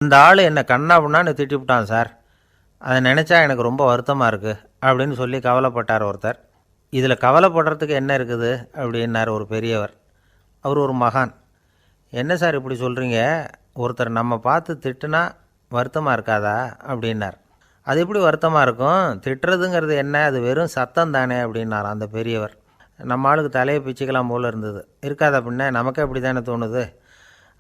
அந்த ஆள் என்னை கண்ணா பின்னான்னு திட்டிவிட்டான் சார், அதை நினச்சா எனக்கு ரொம்ப வருத்தமாக இருக்குது அப்படின்னு சொல்லி கவலைப்பட்டார் ஒருத்தர். இதில் கவலைப்படுறதுக்கு என்ன இருக்குது அப்படின்னார் ஒரு பெரியவர். அவர் ஒரு மகான். என்ன சார் இப்படி சொல்கிறீங்க, ஒருத்தர் நம்ம பார்த்து திட்டுனா வருத்தமாக இருக்காதா அப்படின்னார். அது எப்படி வருத்தமாக இருக்கும், திட்டுறதுங்கிறது என்ன, அது வெறும் சத்தம் தானே அப்படின்னார் அந்த பெரியவர். நம்ம ஆளுக்கு தலையை பிச்சுக்கலாம் போல் இருந்தது. இருக்காதா பின்ன, நமக்கே அப்படி தானே தோணுது.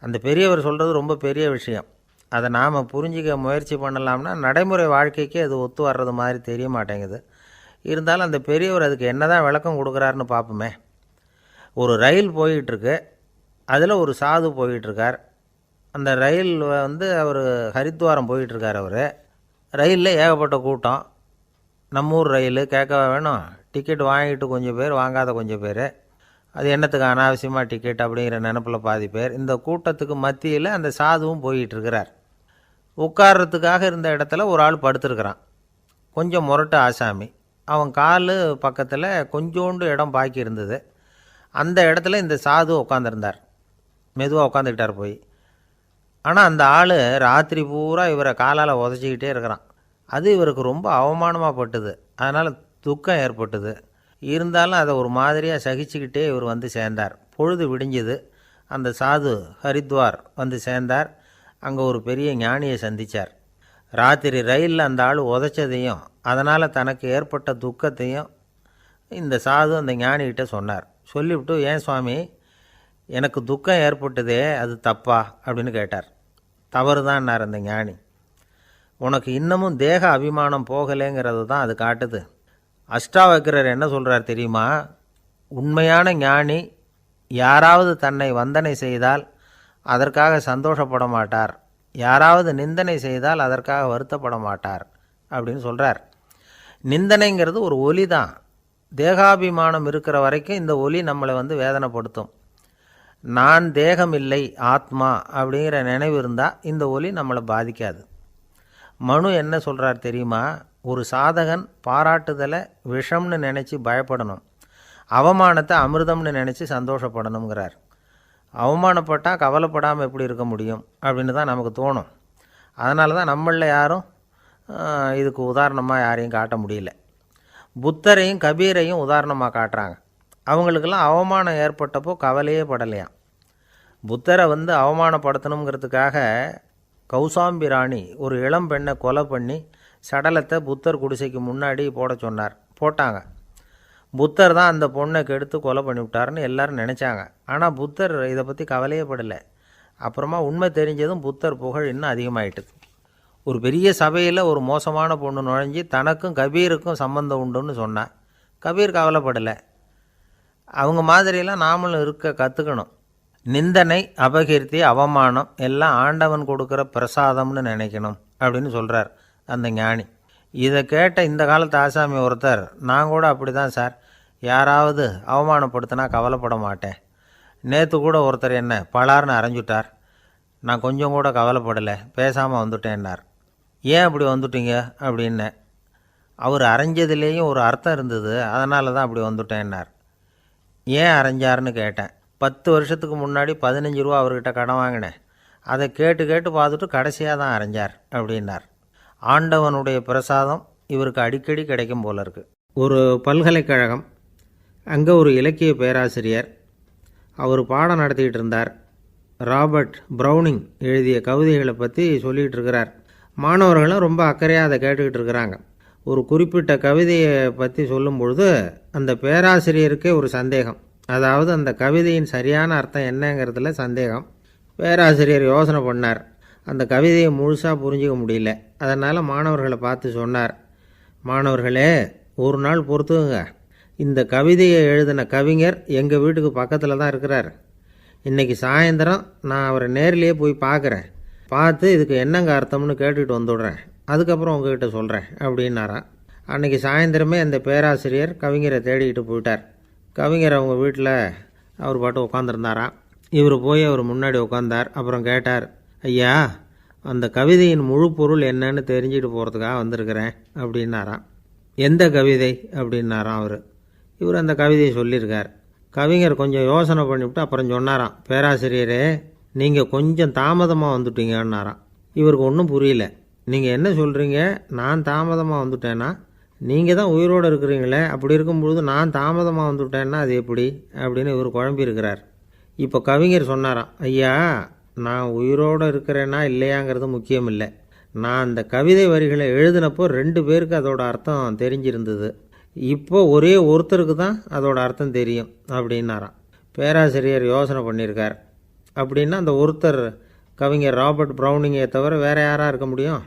அந்த பெரியவர் சொல்கிறது ரொம்ப பெரிய விஷயம். அதை நாம் புரிஞ்சிக்க முயற்சி பண்ணலாம்னா நடைமுறை வாழ்க்கைக்கு அது ஒத்து வர்றது மாதிரி தெரிய மாட்டேங்குது. இருந்தாலும் அந்த பெரியவர் அதுக்கு என்ன தான் விளக்கம் கொடுக்குறாருன்னு பார்ப்போமே. ஒரு ரயில் போயிட்டுருக்கு, அதில் ஒரு சாது போயிட்டுருக்கார். அந்த ரயில் அவர் ஹரித்வாரம் போயிட்டுருக்கார். அவர் ரயிலில் ஏகப்பட்ட கூட்டம். நம்ம ஊர் ரயில் கேட்க வேணும், டிக்கெட் வாங்கிட்டு கொஞ்சம் பேர், வாங்காத கொஞ்சம் பேர். அது என்னத்துக்கு அனாவசியமாக டிக்கெட் அப்படிங்கிற நினப்பில் பாதி பேர். இந்த கூட்டத்துக்கு மத்தியில் அந்த சாதுவும் போயிட்டுருக்கிறார். உட்கார்றதுக்காக இருந்த இடத்துல ஒரு ஆள் படுத்துருக்கிறான். கொஞ்சம் முரட்டு ஆசாமி. அவன் கால் பக்கத்தில் கொஞ்சோண்டு இடம் பாக்கி இருந்தது. அந்த இடத்துல இந்த சாது உட்காந்துருந்தார். மெதுவாக உட்காந்துக்கிட்டார் போய். ஆனால் அந்த ஆள் ராத்திரி பூரா இவரை காலால் உதச்சிக்கிட்டே இருக்கிறான். அது இவருக்கு ரொம்ப அவமானமாக பட்டுது. அதனால் துக்கம் ஏற்பட்டுது. இருந்தாலும் அதை ஒரு மாதிரியாக சகிச்சுக்கிட்டே இவர் வந்து சேர்ந்தார். பொழுது விடிஞ்சுது. அந்த சாது ஹரித்வார் வந்து சேர்ந்தார். அங்கே ஒரு பெரிய ஞானியை சந்தித்தார். ராத்திரி ரயிலில் அந்த ஆள் உதைச்சதையும் அதனால் தனக்கு ஏற்பட்ட துக்கத்தையும் இந்த சாது அந்த ஞானிகிட்ட சொன்னார். சொல்லிவிட்டு, ஏன் சுவாமி, எனக்கு துக்கம் ஏற்பட்டதே அது தப்பா அப்படின்னு கேட்டார். தவறு தான்னார் அந்த ஞானி. உனக்கு இன்னமும் தேக அபிமானம் போகலைங்கிறது தான் அது காட்டுது. அஷ்டாவக்கிரர் என்ன சொல்கிறார் தெரியுமா? உண்மையான ஞானி யாராவது தன்னை வந்தனை செய்தால் அதற்காக சந்தோஷப்பட மாட்டார், யாராவது நிந்தனை செய்தால் அதற்காக வருத்தப்பட மாட்டார் அப்படின்னு சொல்கிறார். நிந்தனைங்கிறது ஒரு ஒலி தான். தேகாபிமானம் இருக்கிற வரைக்கும் இந்த ஒலி நம்மளை வேதனைப்படுத்தும். நான் தேகம் இல்லை, ஆத்மா அப்படிங்கிற நினைவு இருந்தால் இந்த ஒலி நம்மளை பாதிக்காது. மனு என்ன சொல்கிறார் தெரியுமா? ஒரு சாதகன் பாராட்டுதலை விஷம்னு நினச்சி பயப்படணும், அவமானத்தை அமிர்தம்னு நினச்சி சந்தோஷப்படணுங்கிறார். அவமானப்பட்டால் கவலைப்படாமல் எப்படி இருக்க முடியும் அப்படின்னு தான் நமக்கு தோணும். அதனால தான் நம்மளில் யாரும் இதுக்கு உதாரணமாக யாரையும் காட்ட முடியல. புத்தரையும் கபீரையும் உதாரணமாக காட்டுறாங்க. அவங்களுக்கெல்லாம் அவமானம் ஏற்பட்டப்போ கவலையே படலையாம். புத்தரை அவமானப்படுத்தணுங்கிறதுக்காக கௌசாம்பி ராணி ஒரு இளம் பெண்ணை கொலை பண்ணி சடலத்தை புத்தர் குடிசைக்கு முன்னாடி போட சொன்னார். போட்டாங்க. புத்தர் தான் அந்த பொண்ணை கெடுத்து கொலை பண்ணிவிட்டாருன்னு எல்லோரும் நினச்சாங்க. ஆனால் புத்தர் இதை பற்றி கவலையே படலை. அப்புறமா உண்மை தெரிஞ்சதும் புத்தர் புகழ் இன்னும் அதிகமாயிட்டுது. ஒரு பெரிய சபையில் ஒரு மோசமான பொண்ணு நுழைஞ்சி தனக்கும் கபீருக்கும் சம்பந்தம் உண்டுன்னு சொன்னான். கபீர் கவலைப்படலை. அவங்க மாதிரியெல்லாம் நாமளும் இருக்க கற்றுக்கணும். நிந்தனை, அபகீர்த்தி, அவமானம் எல்லாம் ஆண்டவன் கொடுக்குற பிரசாதம்னு நினைக்கணும் அப்படின்னு சொல்கிறார் அந்த ஞானி. இதை கேட்ட இந்த காலத்து ஆசாமி ஒருத்தர், நான் கூட அப்படி தான் சார், யாராவது அவமானப்படுத்தினா கவலைப்பட மாட்டேன். நேற்று கூட ஒருத்தர் என்ன பலார்னு அரைஞ்சுட்டார், நான் கொஞ்சம் கூட கவலைப்படலை, பேசாமல் வந்துட்டேன்னார். ஏன் அப்படி வந்துட்டீங்க அப்படின்னு. அவர் அரைஞ்சதுலேயும் ஒரு அர்த்தம் இருந்தது, அதனால தான் அப்படி வந்துட்டேன்னார். ஏன் அரைஞ்சாருன்னு கேட்டேன். 10 வருஷத்துக்கு முன்னாடி 15 ரூபா அவர்கிட்ட கடன் வாங்கினேன், அதை கேட்டு கேட்டு பார்த்துட்டு கடைசியாக தான் அரைஞ்சார் அப்படின்னார். ஆண்டவனுடைய பிரசாதம் இவருக்கு அடிக்கடி கிடைக்கும் போல இருக்குது. ஒரு பல்கலைக்கழகம், அங்கே ஒரு இலக்கிய பேராசிரியர், அவர் பாடம் நடத்திக்கிட்டு இருந்தார். ராபர்ட் ப்ரௌனிங் எழுதிய கவிதைகளை பற்றி சொல்லிகிட்டு இருக்கிறார். மாணவர்களும் ரொம்ப அக்கறையாக அதை கேட்டுக்கிட்டு இருக்கிறாங்க. ஒரு குறிப்பிட்ட கவிதையை பற்றி சொல்லும் பொழுது அந்த பேராசிரியருக்கே ஒரு சந்தேகம். அதாவது அந்த கவிதையின் சரியான அர்த்தம் என்னங்கிறதுல சந்தேகம். பேராசிரியர் யோசனை பண்ணார். அந்த கவிதையை முழுசாக புரிஞ்சிக்க முடியல. அதனால் மாணவர்களை பார்த்து சொன்னார், மாணவர்களே, ஒரு நாள் பொறுத்துங்க, இந்த கவிதையை எழுதின கவிஞர் எங்கள் வீட்டுக்கு பக்கத்தில் தான் இருக்கிறார். இன்றைக்கி சாயந்தரம் நான் அவரை நேரிலேயே போய் பார்க்குறேன். பார்த்து இதுக்கு என்னங்க அர்த்தம்னு கேட்டுக்கிட்டு வந்துவிடுறேன். அதுக்கப்புறம் உங்ககிட்ட சொல்கிறேன் அப்படின்னாராம். அன்றைக்கி சாயந்தரமே அந்த பேராசிரியர் கவிஞரை தேடிக்கிட்டு போயிட்டார். கவிஞர் அவங்க வீட்டில் அவர் பாட்டு உட்காந்துருந்தாராம். இவர் போய் அவர் முன்னாடி உட்காந்தார். அப்புறம் கேட்டார், ஐயா, அந்த கவிதையின் முழு பொருள் என்னன்னு தெரிஞ்சுட்டு போகிறதுக்காக வந்திருக்கிறேன் அப்படின்னாராம். எந்த கவிதை அப்படின்னாராம் அவர். இவர் அந்த கவிதையை சொல்லியிருக்கார். கவிஞர் கொஞ்சம் யோசனை பண்ணிவிட்டு அப்புறம் சொன்னாராம், பேராசிரியரே, நீங்கள் கொஞ்சம் தாமதமாக வந்துட்டீங்கன்னாராம். இவருக்கு ஒன்றும் புரியல. நீங்கள் என்ன சொல்கிறீங்க? நான் தாமதமாக வந்துட்டேன்னா? நீங்கள் தான் உயிரோடு இருக்கிறீங்களே, அப்படி இருக்கும்பொழுது நான் தாமதமாக வந்துவிட்டேன்னா அது எப்படி அப்படின்னு இவர் குழம்பி இருக்கிறார். இப்போ கவிஞர் சொன்னாராம், ஐயா, நான் உயிரோடு இருக்கிறேன்னா இல்லையாங்கிறது முக்கியம் இல்லை. நான் அந்த கவிதை வரிகளை எழுதினப்போ 2 பேருக்கு அதோட அர்த்தம் தெரிஞ்சிருந்தது. இப்போ ஒரே ஒருத்தருக்கு தான் அதோட அர்த்தம் தெரியும் அப்படின்னாராம். பேராசிரியர் யோசனை பண்ணியிருக்கார். அப்படின்னா அந்த ஒருத்தர் கவிஞர் ராபர்ட் ப்ரௌனிங்கை தவிர வேறு யாராக இருக்க முடியும்?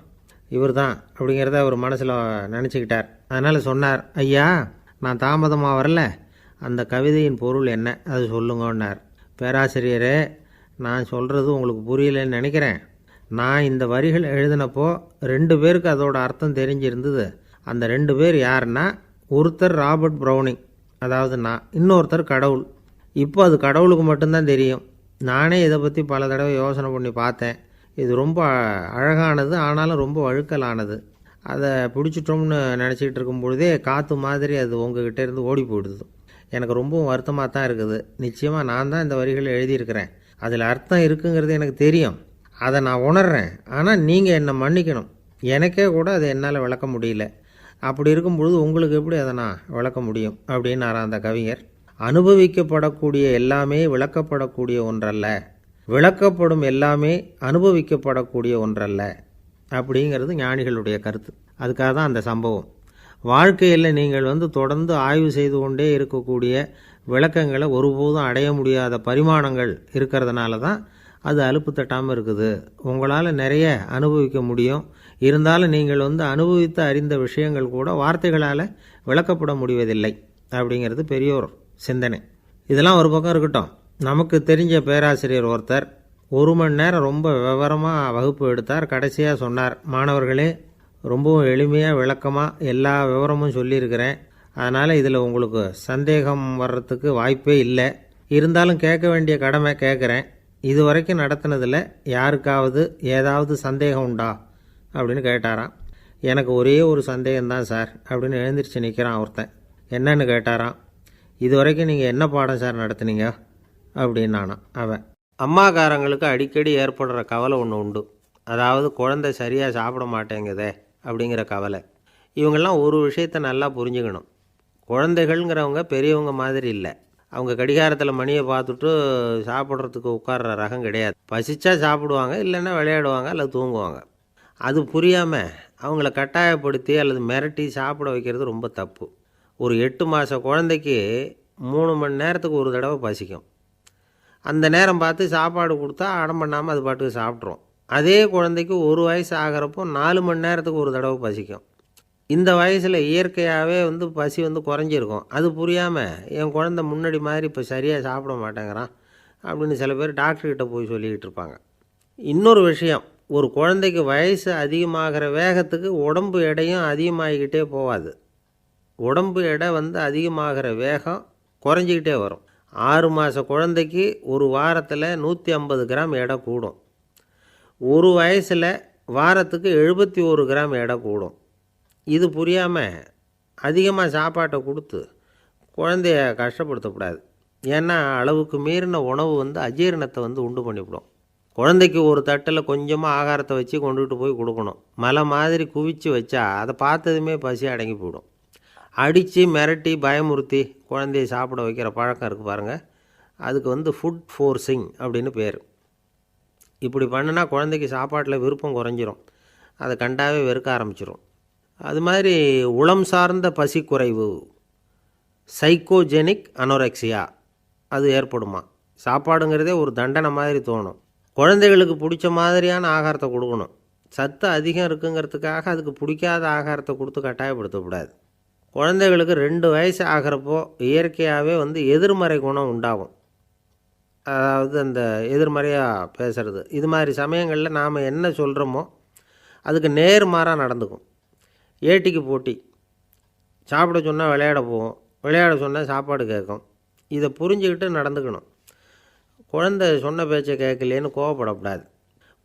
இவர் தான் அப்படிங்கிறத அவர் மனசில் நினச்சிக்கிட்டார். அதனால் சொன்னார், ஐயா, நான் தாமதமாக வரல, அந்த கவிதையின் பொருள் என்ன அது சொல்லுங்கன்னார். பேராசிரியரே, நான் சொல்கிறது உங்களுக்கு புரியலன்னு நினைக்கிறேன். நான் இந்த வரிகள் எழுதினப்போ 2 பேருக்கு அதோட அர்த்தம் தெரிஞ்சிருந்தது. அந்த 2 பேர் யாருன்னா, ஒருத்தர் ராபர்ட் ப்ரௌனிங், அதாவது நான், இன்னொருத்தர் கடவுள். இப்போ அது கடவுளுக்கு மட்டும்தான் தெரியும். நானே இதை பற்றி பல தடவை யோசனை பண்ணி பார்த்தேன். இது ரொம்ப அழகானது, ஆனாலும் ரொம்ப வழுக்கலானது. அதை பிடிச்சிட்டோம்னு நினச்சிக்கிட்டு இருக்கும் பொழுதே காற்று மாதிரி அது உங்ககிட்ட இருந்து ஓடி போயிடுது. எனக்கு ரொம்பவும் வருத்தமாக தான் இருக்குது. நிச்சயமாக நான் தான் இந்த வரிகளை எழுதியிருக்கிறேன். அதில் அர்த்தம் இருக்குங்கிறது எனக்கு தெரியும், அதை நான் உணர்றேன். ஆனால் நீங்கள் என்னை மன்னிக்கணும். எனக்கே கூட அதை என்னால் விளக்க முடியல. அப்படி இருக்கும் பொழுது உங்களுக்கு எப்படி அதை நான் விளக்க முடியும் அப்படின்னாரா அந்த கவிஞர். அனுபவிக்கப்படக்கூடிய எல்லாமே விளக்கப்படக்கூடிய ஒன்றல்ல, விளக்கப்படும் எல்லாமே அனுபவிக்கப்படக்கூடிய ஒன்றல்ல அப்படிங்கிறது ஞானிகளுடைய கருத்து. அதுக்காக தான் அந்த சம்பவம். வாழ்க்கையில் நீங்கள் தொடர்ந்து ஆய்வு செய்து கொண்டே இருக்கக்கூடிய விளக்கங்களை ஒருபோதும் அடைய முடியாத பரிமாணங்கள் இருக்கிறதுனால தான் அது அலுப்பு தட்டாமல் இருக்குது. உங்களால் நிறைய அனுபவிக்க முடியும், இருந்தாலும் நீங்கள் அனுபவித்து அறிந்த விஷயங்கள் கூட வார்த்தைகளால் விளக்கப்பட முடிவதில்லை அப்படிங்கிறது பெரியோர் சிந்தனை. இதெல்லாம் ஒரு பக்கம் இருக்கட்டும். நமக்கு தெரிஞ்ச பேராசிரியர் ஒருத்தர் 1 மணி நேரம் ரொம்ப விவரமாக வகுப்பு எடுத்தார். கடைசியாக சொன்னார், மாணவர்களே, ரொம்பவும் எளிமையாக விளக்கமாக எல்லா விவரமும் சொல்லியிருக்கிறேன். அதனால் இதில் உங்களுக்கு சந்தேகம் வர்றதுக்கு வாய்ப்பே இல்லை. இருந்தாலும் கேட்க வேண்டிய கடமை கேட்குறேன். இது வரைக்கும் நடத்தினதில் யாருக்காவது ஏதாவது சந்தேகம் உண்டா அப்படின்னு கேட்டாராம். எனக்கு ஒரே ஒரு சந்தேகம்தான் சார் அப்படின்னு எழுந்திரிச்சு நிற்கிறான் ஒருத்தன். என்னன்னு கேட்டாராம். இது வரைக்கும் நீங்கள் என்ன பாடம் சார் நடத்துனீங்க அப்படின்னானா அவன். அம்மாக்காரங்களுக்கு அடிக்கடி ஏற்படுற கவலை ஒன்று உண்டு. அதாவது குழந்தை சரியாக சாப்பிட மாட்டேங்குதே அப்படிங்கிற கவலை. இவங்கெல்லாம் ஒரு விஷயத்தை நல்லா புரிஞ்சுக்கணும். குழந்தைகள்ங்கிறவங்க பெரியவங்க மாதிரி இல்லை. அவங்க கடிகாரத்தில் மணியை பார்த்துட்டு சாப்பிட்றதுக்கு உட்கார்ற ரகம் கிடையாது. பசிச்சா சாப்பிடுவாங்க, இல்லைன்னா விளையாடுவாங்க அல்லது தூங்குவாங்க. அது புரியாமல் அவங்கள கட்டாயப்படுத்தி அல்லது மிரட்டி சாப்பிட வைக்கிறது ரொம்ப தப்பு. ஒரு 8 மாத குழந்தைக்கு 3 மணி நேரத்துக்கு ஒரு தடவை பசிக்கும். அந்த நேரம் பார்த்து சாப்பாடு கொடுத்தா அடம் பண்ணாமல் அது பாட்டுக்கு சாப்பிட்றோம். அதே குழந்தைக்கு 1 வயசு ஆகிறப்போ 4 மணி நேரத்துக்கு ஒரு தடவை பசிக்கும். இந்த வயசில் இயற்கையாகவே பசி குறைஞ்சிருக்கும். அது புரியாமல் என் குழந்தை முன்னாடி மாதிரி இப்போ சரியாக சாப்பிட மாட்டேங்கிறான் அப்படின்னு சில பேர் டாக்டர்கிட்ட போய் சொல்லிக்கிட்டு இருப்பாங்க. இன்னொரு விஷயம், ஒரு குழந்தைக்கு வயசு அதிகமாகிற வேகத்துக்கு உடம்பு எடையும் அதிகமாகிக்கிட்டே போகாது. உடம்பு எடை அதிகமாகிற வேகம் குறைஞ்சிக்கிட்டே வரும். 6 மாத குழந்தைக்கு ஒரு வாரத்தில் 150 கிராம் எடை கூடும். ஒரு வயசில் வாரத்துக்கு 71 கிராம் எடை கூடும். இது புரியாமல் அதிகமாக சாப்பாட்டை கொடுத்து குழந்தைய கஷ்டப்படுத்தக்கூடாது. ஏன்னா அளவுக்கு மீறின உணவு அஜீரணத்தை உண்டு பண்ணிவிடும். குழந்தைக்கு ஒரு தட்டில் கொஞ்சமாக ஆகாரத்தை வச்சு கொண்டுகிட்டு போய் கொடுக்கணும். மலை மாதிரி குவிச்சு வச்சா அதை பார்த்ததுமே பசி அடங்கி போயிடும். அடித்து மிரட்டி பயமுறுத்தி குழந்தைய சாப்பிட வைக்கிற பழக்கம் இருக்குது பாருங்கள், அதுக்கு ஃபுட் ஃபோர்ஸிங் அப்படின்னு பேர். இப்படி பண்ணினா குழந்தைக்கு சாப்பாட்டில் விருப்பம் குறைஞ்சிரும், அதை கண்டாவே வெறுக்க ஆரம்பிச்சிடும். அது மாதிரி உளம் சார்ந்த பசி குறைவு, சைக்கோஜெனிக் அனோரெக்சியா, அது ஏற்படுமா. சாப்பாடுங்கிறதே ஒரு தண்டனை மாதிரி தோணும். குழந்தைகளுக்கு பிடிச்ச மாதிரியான ஆகாரத்தை கொடுக்கணும். சத்து அதிகம் இருக்குங்கிறதுக்காக அதுக்கு பிடிக்காத ஆகாரத்தை கொடுத்து கட்டாயப்படுத்தக்கூடாது. குழந்தைகளுக்கு 2 வயசு ஆகிறப்போ இயற்கையாகவே எதிர்மறை குணம் உண்டாகும். அதாவது அந்த எதிர்மறையாக பேசுகிறது. இது மாதிரி சமயங்களில் நாம் என்ன சொல்கிறோமோ அதுக்கு நேர்மாறாக நடந்துக்கும். ஏட்டிக்கு போட்டி. சாப்பிட சொன்னால் விளையாட போகும், விளையாட சொன்னால் சாப்பாடு கேட்கும். இதை புரிஞ்சுக்கிட்டு நடந்துக்கணும். குழந்தை சொன்ன பேச்சை கேட்கலேன்னு கோவப்படக்கூடாது.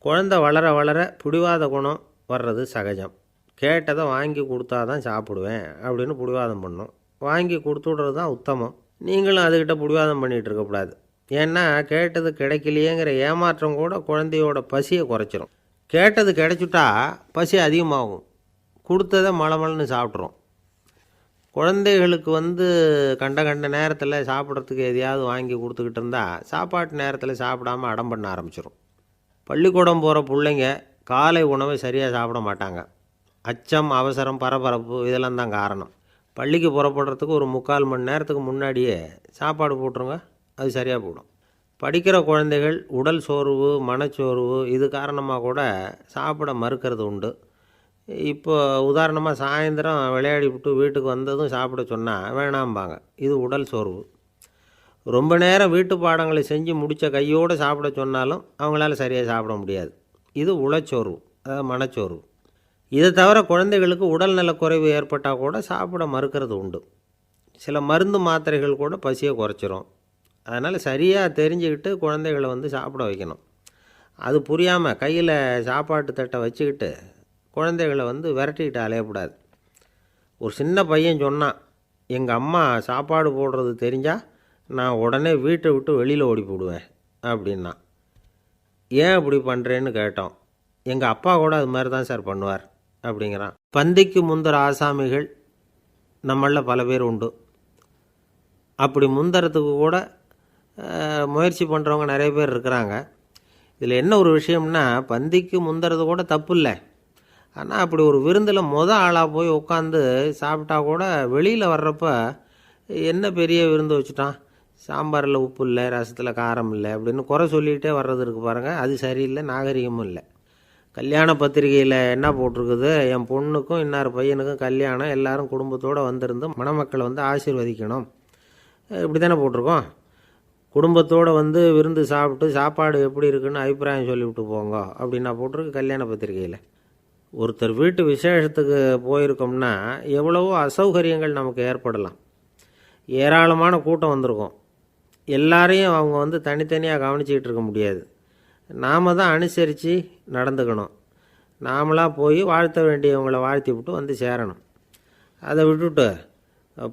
குழந்தை வளர வளர பிடிவாத குணம் வர்றது சகஜம். கேட்டதை வாங்கி கொடுத்தா தான் சாப்பிடுவேன் அப்படின்னு பிடிவாதம் பண்ணும். வாங்கி கொடுத்து விட்றது தான் உத்தமம். நீங்களும் அதுக்கிட்ட பிடிவாதம் பண்ணிகிட்டு இருக்கக்கூடாது. ஏன்னா கேட்டது கிடைக்கலையேங்கிற ஏமாற்றம் கூட குழந்தையோட பசியை குறைச்சிரும். கேட்டது கிடைச்சுட்டா பசி அதிகமாகும், கொடுத்ததை மலமலன்னு சாப்பிட்றோம். குழந்தைகளுக்கு கண்ட கண்ட நேரத்தில் சாப்பிட்றதுக்கு எதையாவது வாங்கி கொடுத்துக்கிட்டு இருந்தால் சாப்பாட்டு நேரத்தில் சாப்பிடாமல் அடம் பண்ண ஆரம்பிச்சிடும். பள்ளிக்கூடம் போகிற பிள்ளைங்க காலை உணவை சரியாக சாப்பிட மாட்டாங்க. அச்சம், அவசரம், பரபரப்பு இதெல்லாம் தான் காரணம். பள்ளிக்கு புறப்படுறதுக்கு ஒரு 3/4 மணி நேரத்துக்கு முன்னாடியே சாப்பாடு போட்டுருங்க, அது சரியாக போடும். படிக்கிற குழந்தைகள் உடல் சோர்வு, மனச்சோர்வு இது காரணமாக கூட சாப்பிட மறுக்கிறது உண்டு. இப்போ உதாரணமாக சாயந்தரம் விளையாடிவிட்டு வீட்டுக்கு வந்ததும் சாப்பிட சொன்னால் வேணாம்பாங்க. இது உடல் சோர்வு. ரொம்ப நேரம் வீட்டு பாடங்களை செஞ்சு முடித்த கையோடு சாப்பிட சொன்னாலும் அவங்களால சரியாக சாப்பிட முடியாது. இது உளச்சோர்வு, அதாவது மனச்சோர்வு. இதை தவிர குழந்தைகளுக்கு உடல்நலக்குறைவு ஏற்பட்டால் கூட சாப்பிட மறுக்கிறது உண்டு. சில மருந்து மாத்திரைகள் கூட பசியை குறைச்சிரும். அதனால் சரியாக தெரிஞ்சுக்கிட்டு குழந்தைகளை சாப்பிட வைக்கணும். அது புரியாமல் கையில் சாப்பாட்டு தட்டை வச்சுக்கிட்டு குழந்தைகளை விரட்டிக்கிட்டு அலையக்கூடாது. ஒரு சின்ன பையன் சொன்னான், எங்கள் அம்மா சாப்பாடு போடுறது தெரிஞ்சால் நான் உடனே வீட்டை விட்டு வெளியில் ஓடி போடுவேன் அப்படின்னா. ஏன் அப்படி பண்ணுறேன்னு கேட்டோம். எங்கள் அப்பா கூட அது மாதிரி தான் சார் பண்ணுவார் அப்படிங்கிறான். பந்திக்கு முந்துற ஆசாமிகள் நம்மளில் பல பேர் உண்டு. அப்படி முந்துறதுக்கு கூட முயற்சி பண்ணுறவங்க நிறைய பேர் இருக்கிறாங்க. இதில் என்ன ஒரு விஷயம்னா, பந்திக்கு முந்துறது கூட தப்பு இல்லை. ஆனால் அப்படி ஒரு விருந்தில் ஆளாக போய் உட்காந்து சாப்பிட்டா கூட வெளியில் வர்றப்ப என்ன பெரிய விருந்து வச்சுட்டான், சாம்பாரில் உப்பு இல்லை, ரசத்தில் காரம் இல்லை அப்படின்னு குறை சொல்லிகிட்டே வர்றது இருக்குது பாருங்கள். அது சரியில்லை, நாகரிகமும் இல்லை. கல்யாண பத்திரிகையில் என்ன போட்டிருக்குது, என் பொண்ணுக்கும் இன்னார் பையனுக்கும் கல்யாணம், எல்லாரும் குடும்பத்தோடு வந்திருந்து மணமக்களை ஆசீர்வதிக்கணும், இப்படி தானே போட்டிருக்கோம். குடும்பத்தோடு விருந்து சாப்பிட்டு சாப்பாடு எப்படி இருக்குன்னு அபிப்பிராயம் சொல்லிவிட்டு போங்க அப்படின்னா போட்டிருக்கு கல்யாண பத்திரிகையில். ஒருத்தர் வீட்டு விசேஷத்துக்கு போயிருக்கோம்னா எவ்வளவோ அசௌகரியங்கள் நமக்கு ஏற்படலாம். ஏராளமான கூட்டம் வந்திருக்கும். எல்லாரையும் அவங்க தனித்தனியாக கவனிச்சிக்கிட்டு இருக்க முடியாது. நாம் தான் அனுசரித்து நடந்துக்கணும். நாமளாக போய் வாழ்த்த வேண்டியவங்களை வாழ்த்தி விட்டு சேரணும். அதை விட்டுட்டு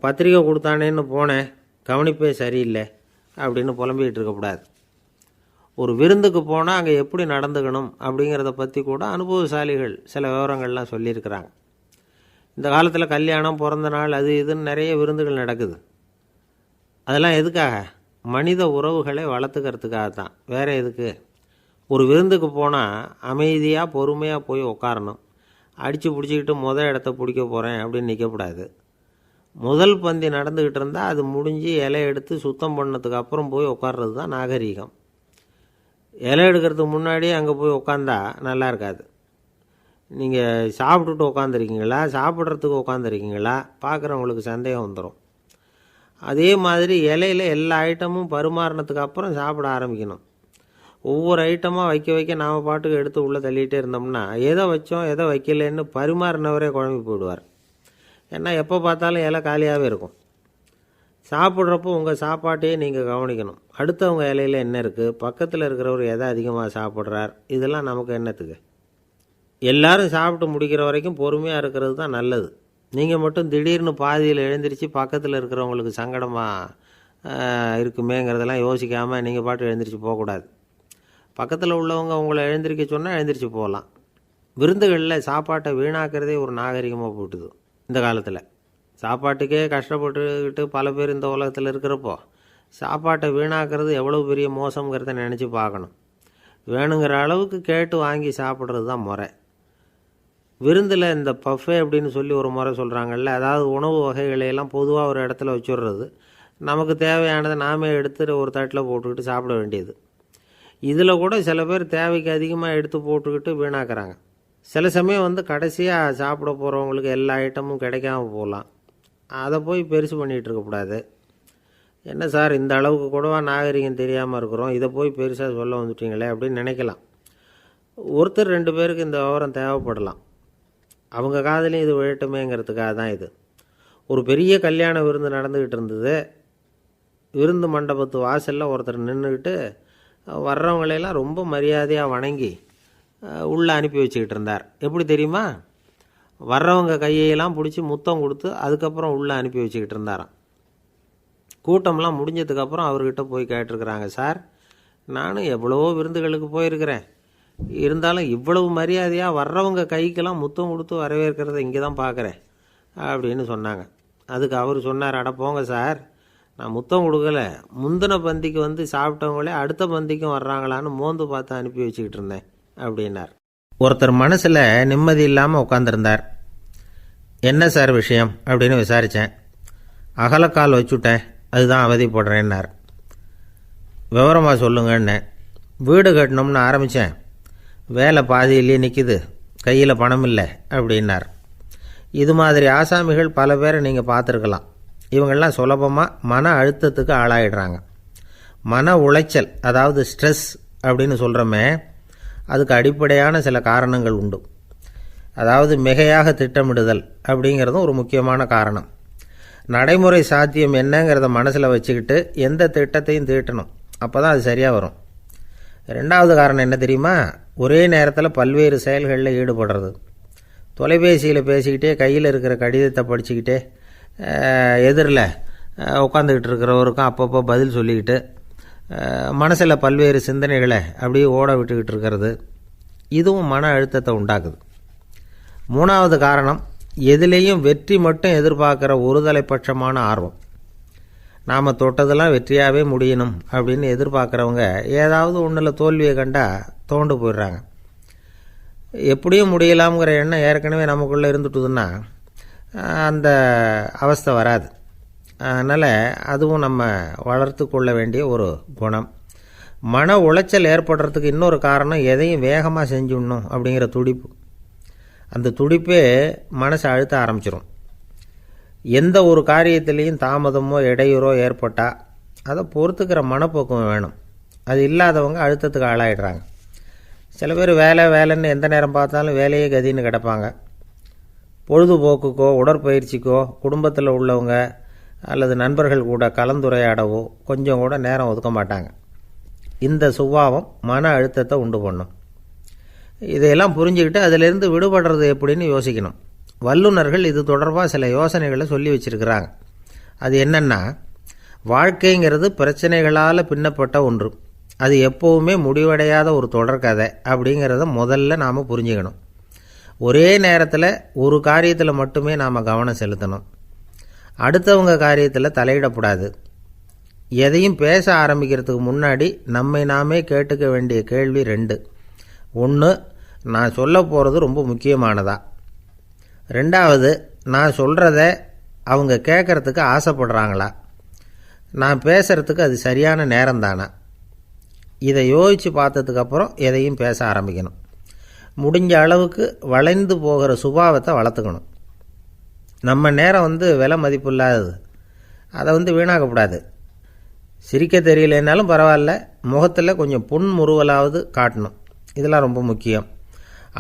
பத்திரிக்கை கொடுத்தானேன்னு போனேன், கவனிப்பே சரியில்லை அப்படின்னு புலம்பிக்கிட்டு இருக்கக்கூடாது. ஒரு விருந்துக்கு போனால் அங்கே எப்படி நடந்துக்கணும் அப்படிங்கிறத பற்றி கூட அனுபவசாலிகள் சில விவரங்கள்லாம் சொல்லியிருக்கிறாங்க. இந்த காலத்தில் கல்யாணம், பிறந்த நாள், அது இதுன்னு நிறைய விருந்துகள் நடக்குது. அதெல்லாம் எதுக்காக? மனித உறவுகளை வளர்த்துக்கிறதுக்காக தான், வேறு எதுக்கு? ஒரு விருந்துக்கு போனால் அமைதியாக பொறுமையாக போய் உட்காரணும். அடித்து பிடிச்சிக்கிட்டு இடத்த பிடிக்க போகிறேன் அப்படின்னு நிற்கக்கூடாது. முதல் பந்தி நடந்துக்கிட்டு இருந்தால் அது முடிஞ்சு இலை எடுத்து சுத்தம் பண்ணதுக்கு அப்புறம் போய் உட்கார்றது தான் நாகரீகம். இலை எடுக்கிறதுக்கு முன்னாடியே அங்கே போய் உட்காந்தா நல்லா இருக்காது. நீங்கள் சாப்பிட்டுட்டு உட்காந்துருக்கீங்களா, சாப்பிட்றதுக்கு உட்காந்துருக்கீங்களா, பார்க்குறவங்களுக்கு சந்தேகம் வந்துடும். அதே மாதிரி இலையில் எல்லா ஐட்டமும் பரிமாறினதுக்கு அப்புறம் சாப்பிட ஆரம்பிக்கணும். ஒவ்வொரு ஐட்டமாக வைக்க வைக்க நாம் பாட்டுக்கு எடுத்து உள்ளே தள்ளிகிட்டே இருந்தோம்னா எதை வச்சோம் எதை வைக்கலன்னு பரிமாறினவரே குழம்பி போயிடுவார். ஏன்னா எப்போ பார்த்தாலும் இலை காலியாகவே இருக்கும். சாப்பிட்றப்போ உங்கள் சாப்பாட்டையே நீங்கள் கவனிக்கணும். அடுத்தவங்க இலையில் என்ன இருக்குது, பக்கத்தில் இருக்கிறவர் எதை அதிகமாக சாப்பிட்றார், இதெல்லாம் நமக்கு என்னத்துக்கு? எல்லாரும் சாப்பிட்டு முடிக்கிற வரைக்கும் பொறுமையாக இருக்கிறது தான் நல்லது. நீங்கள் மட்டும் திடீர்னு பாதியில் எழுந்திரிச்சு பக்கத்தில் இருக்கிறவங்களுக்கு சங்கடமாக இருக்குமேங்கிறதெல்லாம் யோசிக்காமல் நீங்கள் பாட்டு எழுந்திரிச்சு போகக்கூடாது. பக்கத்தில் உள்ளவங்க உங்களை எழுந்திரிக்க சொன்னால் எழுந்திரிச்சு போகலாம். விருந்துகளில் சாப்பாட்டை வீணாக்கிறதே ஒரு நாகரிகமாக போட்டுது. இந்த காலத்தில் சாப்பாட்டுக்கே கஷ்டப்பட்டுக்கிட்டு பல பேர் இந்த உலகத்தில் இருக்கிறப்போ சாப்பாட்டை வீணாக்கிறது எவ்வளோ பெரிய மோசங்கிறத நினச்சி பார்க்கணும். வேணுங்கிற அளவுக்கு கேட்டு வாங்கி சாப்பிட்றது தான் முறை. விருந்தில் இந்த பஃபே அப்படின்னு சொல்லி ஒரு முறை சொல்கிறாங்கல்ல, அதாவது உணவு வகைகளையெல்லாம் பொதுவாக ஒரு இடத்துல வச்சுடுறது, நமக்கு தேவையானதை நாமே எடுத்து ஒரு தட்டில் போட்டுக்கிட்டு சாப்பிட வேண்டியது. இதில் கூட சில பேர் தேவைக்கு அதிகமாக எடுத்து போட்டுக்கிட்டு வீணாக்குறாங்க. சில சமயம் கடைசியாக சாப்பிட போகிறவங்களுக்கு எல்லா ஐட்டமும் கிடைக்காம போகலாம். அதை போய் பெருசு பண்ணிகிட்டு இருக்கக்கூடாது. என்ன சார், இந்த அளவுக்கு கூடவா நாகரிகம் தெரியாமல் இருக்கிறோம், இதை போய் பெருசாக சொல்ல வந்துட்டீங்களே அப்படின்னு நினைக்கலாம். ஒருத்தர் 2 பேருக்கு இந்த விவரம் தேவைப்படலாம். அவங்க காதலையும் இது விழட்டுமேங்கிறதுக்காக தான் இது. ஒரு பெரிய கல்யாண விருந்து நடந்துக்கிட்டு இருந்தது. விருந்து மண்டபத்து வாசலில் ஒருத்தர் நின்றுக்கிட்டு வர்றவங்களையெல்லாம் ரொம்ப மரியாதையாக வணங்கி உள்ளே அனுப்பி வச்சுக்கிட்டு இருந்தார். எப்படி தெரியுமா? வர்றவங்க கையெல்லாம் பிடிச்சி முத்தம் கொடுத்து அதுக்கப்புறம் உள்ளே அனுப்பி வச்சுக்கிட்டு இருந்தாராம். கூட்டம்லாம் முடிஞ்சதுக்கப்புறம் அவர்கிட்ட போய் கேட்டிருக்கிறாங்க, சார் நானும் எவ்வளவோ விருந்துகளுக்கு போயிருக்கிறேன், இருந்தாலும் இவ்வளவு மரியாதையாக வர்றவங்க கைக்கெல்லாம் முத்தம் கொடுத்து வரவேற்கிறத இங்கே தான் பார்க்குறேன் அப்படின்னு சொன்னாங்க. அதுக்கு அவர் சொன்னார், அட போங்க சார், நான் முத்தம் கொடுக்கல, முந்தின பந்திக்கு வந்து சாப்பிட்டவங்களே அடுத்த பந்திக்கும் வர்றாங்களான்னு மோந்து பார்த்து அனுப்பி வச்சுக்கிட்டு இருந்தேன் அப்படின்னார். ஒருத்தர் மனசில் நிம்மதி இல்லாமல் உட்காந்துருந்தார். என்ன சார் விஷயம் அப்படின்னு விசாரித்தேன். அகலக்கால் வச்சுட்டேன், அதுதான் அவதிப்படுறேன்னார். விவரமாக சொல்லுங்கன்னு. வீடு கட்டணும்னு ஆரம்பித்தேன், வேலை பாதியிலேயே நிற்கிது, கையில் பணம் இல்லை அப்படின்னார். இது மாதிரி ஆசாமிகள் பல பேரை நீங்கள் பார்த்துருக்கலாம். இவங்கெல்லாம் சுலபமாக மன அழுத்தத்துக்கு ஆளாயிடுறாங்க. மன உளைச்சல், அதாவது ஸ்ட்ரெஸ் அப்படின்னு சொல்கிறோமே, அதுக்கு அடிப்படையான சில காரணங்கள் உண்டு. அதாவது மிகையாக திட்டமிடுதல் அப்படிங்கிறதும் ஒரு முக்கியமான காரணம். நடைமுறை சாத்தியம் என்னங்கிறத மனசில் வச்சுக்கிட்டு எந்த திட்டத்தையும் தீட்டணும், அப்போ தான் அது சரியாக வரும். ரெண்டாவது காரணம் என்ன தெரியுமா? ஒரே நேரத்தில் பல்வேறு செயல்களில் ஈடுபடுறது. தொலைபேசியில் பேசிக்கிட்டே கையில் இருக்கிற கடிதத்தை படிச்சுக்கிட்டே எதிரில் உட்காந்துக்கிட்டு இருக்கிறவருக்கும் அப்பப்போ பதில் சொல்லிக்கிட்டு மனசில் பல்வேறு சிந்தனைகளை அப்படியே ஓட விட்டுக்கிட்டு இருக்கிறது, இதுவும் மன அழுத்தத்தை உண்டாக்குது. மூணாவது காரணம், எதிலேயும் வெற்றி மட்டும் எதிர்பார்க்குற ஒருதலைப்பட்சமான ஆர்வம். நாம் தொட்டதெல்லாம் வெற்றியாகவே முடியணும் அப்படின்னு எதிர்பார்க்குறவங்க ஏதாவது ஒன்றில் தோல்வியை கண்டால் தோண்டு போயிடுறாங்க. எப்படியும் முடியலாம்ங்கிற எண்ணம் ஏற்கனவே நமக்குள்ளே இருந்துட்டுதுன்னா அந்த அவஸ்தை வராது. அதனால் அதுவும் நம்ம வளர்த்து கொள்ள வேண்டிய ஒரு குணம். மன உளைச்சல் ஏற்படுறதுக்கு இன்னொரு காரணம், எதையும் வேகமாக செஞ்சுடணும் அப்படிங்கிற துடிப்பு. அந்த துடிப்பே மனசை அழுத்த ஆரம்பிச்சிடும். எந்த ஒரு காரியத்திலையும் தாமதமோ இடையூறோ ஏற்பட்டால் அதை பொறுத்துக்கிற மனப்போக்கம் வேணும். அது இல்லாதவங்க அழுத்தத்துக்கு ஆளாயிடுறாங்க. சில பேர் வேலைன்னு எந்த நேரம் பார்த்தாலும் வேலையே கதின்னு கிடப்பாங்க. பொழுதுபோக்குக்கோ உடற்பயிற்சிக்கோ குடும்பத்தில் உள்ளவங்க அல்லது நண்பர்கள் கூட கலந்துரையாடவோ கொஞ்சம் கூட நேரம் ஒதுக்க மாட்டாங்க. இந்த சுபாவம் மன அழுத்தத்தை உண்டு பண்ணும். இதையெல்லாம் புரிஞ்சுக்கிட்டு அதிலிருந்து விடுபடுறது எப்படின்னு யோசிக்கணும். வல்லுநர்கள் இது தொடர்பாக சில யோசனைகளை சொல்லி வச்சிருக்கிறாங்க. அது என்னென்னா, வாழ்க்கைங்கிறது பிரச்சனைகளால் பின்னப்பட்ட ஒன்று, அது எப்போவுமே முடிவடையாத ஒரு தொடர்கதை அப்படிங்கிறத முதல்ல நாம் புரிஞ்சுக்கணும். ஒரே நேரத்தில் ஒரு காரியத்தில் மட்டுமே நாம் கவனம் செலுத்தணும். அடுத்தவங்க காரியத்தில் தலையிடக்கூடாது. எதையும் பேச ஆரம்பிக்கிறதுக்கு முன்னாடி நம்மை நாமே கேட்டுக்க வேண்டிய கேள்வி 2. 1, நான் சொல்ல போகிறது ரொம்ப முக்கியமானதா? 2வது, நான் சொல்கிறத அவங்க கேட்குறதுக்கு ஆசைப்படுறாங்களா? நான் பேசுகிறதுக்கு அது சரியான நேரம் தானா? இதை யோசித்து பார்த்ததுக்கப்புறம் எதையும் பேச ஆரம்பிக்கணும். முடிஞ்ச அளவுக்கு வளைந்து போகிற சுபாவத்தை வளர்த்துக்கணும். நம்ம நேரம் விலை மதிப்பு இல்லாதது, அதை வீணாக்கக்கூடாது. சிரிக்க தெரியலனாலும் பரவாயில்ல, முகத்தில் கொஞ்சம் புன்முறுவலாவது காட்டணும். இதெல்லாம் ரொம்ப முக்கியம்.